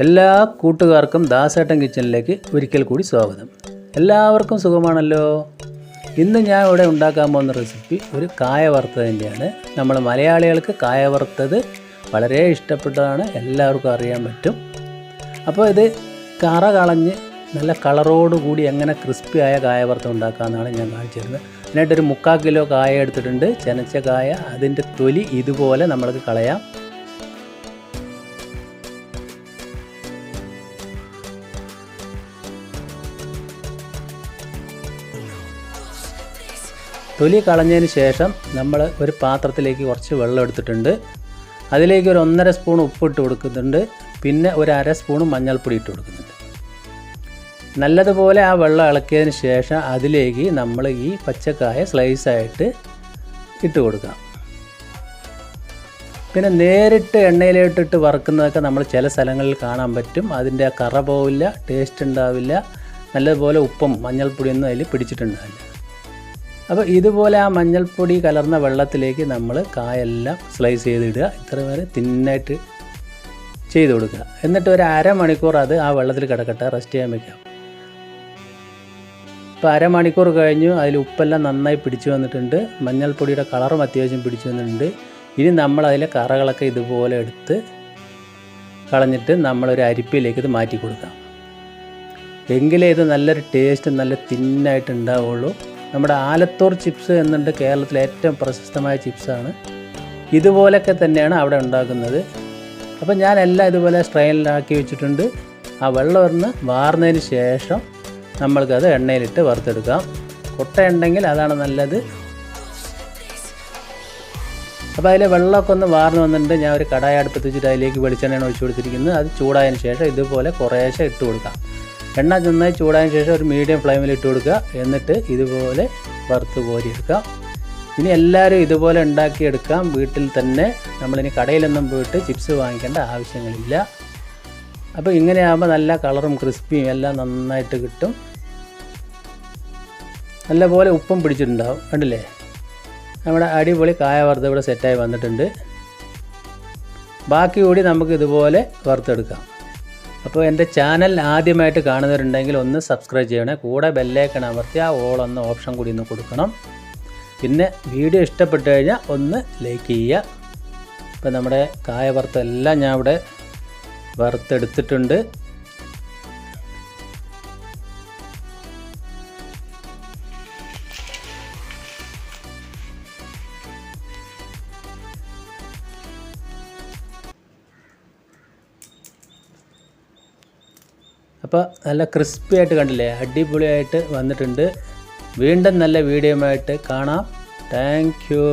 എല്ലാ കൂട്ടുകാർക്കും ദാസേട്ടൻ കിച്ചണിലേക്ക് ഒരിക്കൽ കൂടി സ്വാഗതം. എല്ലാവർക്കും സുഖമാണല്ലോ. ഇന്ന് ഞാൻ ഇവിടെ ഉണ്ടാക്കാൻ പോകുന്ന റെസിപ്പി ഒരു കായ വറുത്തതിൻ്റെയാണ്. നമ്മൾ മലയാളികൾക്ക് കായ വറുത്തത് വളരെ ഇഷ്ടപ്പെട്ടതാണ്, എല്ലാവർക്കും അറിയാൻ പറ്റും. അപ്പോൾ ഇത് കറ കളഞ്ഞ് നല്ല കളറോടുകൂടി എങ്ങനെ ക്രിസ്പിയായ കായ വറുത്ത ഉണ്ടാക്കാമെന്നാണ് ഞാൻ കാണിച്ചു തരുന്നത്. അതിനായിട്ടൊരു 3/4 കിലോ കായ എടുത്തിട്ടുണ്ട്. ചെനച്ച കായ, അതിൻ്റെ തൊലി ഇതുപോലെ നമ്മൾക്ക് കളയാം. തൊലി കളഞ്ഞതിന് ശേഷം നമ്മൾ ഒരു പാത്രത്തിലേക്ക് കുറച്ച് വെള്ളം എടുത്തിട്ടുണ്ട്. അതിലേക്ക് ഒരു 1.5 സ്പൂൺ ഉപ്പിട്ട് കൊടുക്കുന്നുണ്ട്. പിന്നെ ഒരു 1/2 സ്പൂൺ മഞ്ഞൾപ്പൊടി ഇട്ട് കൊടുക്കുന്നുണ്ട്. നല്ലതുപോലെ ആ വെള്ളം ഇളക്കിയതിന് ശേഷം അതിലേക്ക് നമ്മൾ ഈ പച്ചക്കായ സ്ലൈസായിട്ട് ഇട്ട് കൊടുക്കാം. പിന്നെ നേരിട്ട് എണ്ണയിലിട്ടിട്ട് വറുക്കുന്നതൊക്കെ നമ്മൾ ചില സ്ഥലങ്ങളിൽ കാണാൻ പറ്റും. അതിൻ്റെ കറ പോവില്ല, ടേസ്റ്റ് ഉണ്ടാവില്ല, നല്ലതുപോലെ ഉപ്പും മഞ്ഞൾപ്പൊടിയൊന്നും അതിൽ പിടിച്ചിട്ടുണ്ടാവില്ല. അപ്പോൾ ഇതുപോലെ ആ മഞ്ഞൾപ്പൊടി കലർന്ന വെള്ളത്തിലേക്ക് നമ്മൾ കായെല്ലാം സ്ലൈസ് ചെയ്തിടുക. ഇത്ര വരെ തിന്നായിട്ട് ചെയ്ത് കൊടുക്കുക. എന്നിട്ട് ഒരു 1/2 മണിക്കൂർ അത് ആ വെള്ളത്തിൽ കിടക്കട്ടെ, റെസ്റ്റ് ചെയ്യാൻ വയ്ക്കാം. ഇപ്പോൾ 1/2 മണിക്കൂർ കഴിഞ്ഞു. അതിൽ ഉപ്പെല്ലാം നന്നായി പിടിച്ചു വന്നിട്ടുണ്ട്. മഞ്ഞൾപ്പൊടിയുടെ കളറും അത്യാവശ്യം പിടിച്ചു വന്നിട്ടുണ്ട്. ഇനി നമ്മൾ അതിലെ കറകളൊക്കെ ഇതുപോലെ എടുത്ത് കളഞ്ഞിട്ട് നമ്മളൊരു അരിപ്പയിലേക്ക് ഇത് മാറ്റി കൊടുക്കാം. എങ്കിലേ ഇത് നല്ലൊരു ടേസ്റ്റ്, നല്ല തിന്നായിട്ട് ഉണ്ടാവുള്ളൂ. നമ്മുടെ ആലത്തൂർ ചിപ്സ് എന്നുണ്ട്, കേരളത്തിലെ ഏറ്റവും പ്രശസ്തമായ ചിപ്സാണ്. ഇതുപോലൊക്കെ തന്നെയാണ് അവിടെ ഉണ്ടാക്കുന്നത്. അപ്പോൾ ഞാൻ എല്ലാം ഇതുപോലെ സ്ട്രെയിനിലാക്കി വെച്ചിട്ടുണ്ട്. ആ വെള്ളം ഒന്ന് വാർന്നതിന് ശേഷം നമ്മൾക്കത് എണ്ണയിലിട്ട് വറുത്തെടുക്കാം. കൊട്ട ഉണ്ടെങ്കിൽ അതാണ് നല്ലത്. അപ്പോൾ അതിൽ വെള്ളമൊക്കെ ഒന്ന് വാർന്ന് വന്നിട്ടുണ്ട്. ഞാൻ ഒരു കടായി അടുപ്പത്ത് വെച്ചിട്ട് അതിലേക്ക് വെളിച്ചെണ്ണയാണ് ഒഴിച്ചു കൊടുത്തിരിക്കുന്നത്. അത് ചൂടായതിന് ശേഷം ഇതുപോലെ കുറേശ്ശെ ഇട്ട് കൊടുക്കാം. എണ്ണ നന്നായി ചൂടായതിന് ശേഷം ഒരു മീഡിയം ഫ്ലെയിമിൽ ഇട്ട് കൊടുക്കുക. എന്നിട്ട് ഇതുപോലെ വറുത്ത് കോരിയെടുക്കാം. ഇനി എല്ലാവരും ഇതുപോലെ ഉണ്ടാക്കിയെടുക്കാം വീട്ടിൽ തന്നെ. നമ്മളിനി കടയിലൊന്നും പോയിട്ട് ചിപ്സ് വാങ്ങിക്കേണ്ട ആവശ്യങ്ങളില്ല. അപ്പോൾ ഇങ്ങനെയാകുമ്പോൾ നല്ല കളറും ക്രിസ്പിയും എല്ലാം നന്നായിട്ട് കിട്ടും. നല്ലപോലെ ഉപ്പും പിടിച്ചിട്ടുണ്ടാവും. കണ്ടില്ലേ, നമ്മുടെ അടിപൊളി കായ വറുത്ത് ഇവിടെ സെറ്റായി വന്നിട്ടുണ്ട്. ബാക്കി കൂടി നമുക്ക് ഇതുപോലെ വറുത്തെടുക്കാം. അപ്പോൾ എൻ്റെ ചാനൽ ആദ്യമായിട്ട് കാണുന്നവരുണ്ടെങ്കിൽ ഒന്ന് സബ്സ്ക്രൈബ് ചെയ്യണേ. കൂടെ ബെല്ലൈക്കൺ അമർത്തി ആ ഓൾ എന്ന ഓപ്ഷൻ കൂടി ഒന്ന് കൊടുക്കണം. പിന്നെ വീഡിയോ ഇഷ്ടപ്പെട്ട് കഴിഞ്ഞാൽ ഒന്ന് ലൈക്ക് ചെയ്യുക. ഇപ്പോൾ നമ്മുടെ കായ വറുത്തെല്ലാം ഞാൻ ഇവിടെ വറുത്തെടുത്തിട്ടുണ്ട്. അപ്പോൾ നല്ല ക്രിസ്പി ആയിട്ട് കണ്ടില്ലേ, അടിപൊളിയായിട്ട് വന്നിട്ടുണ്ട്. വീണ്ടും നല്ല വീഡിയോയുമായിട്ട് കാണാം. Thank you.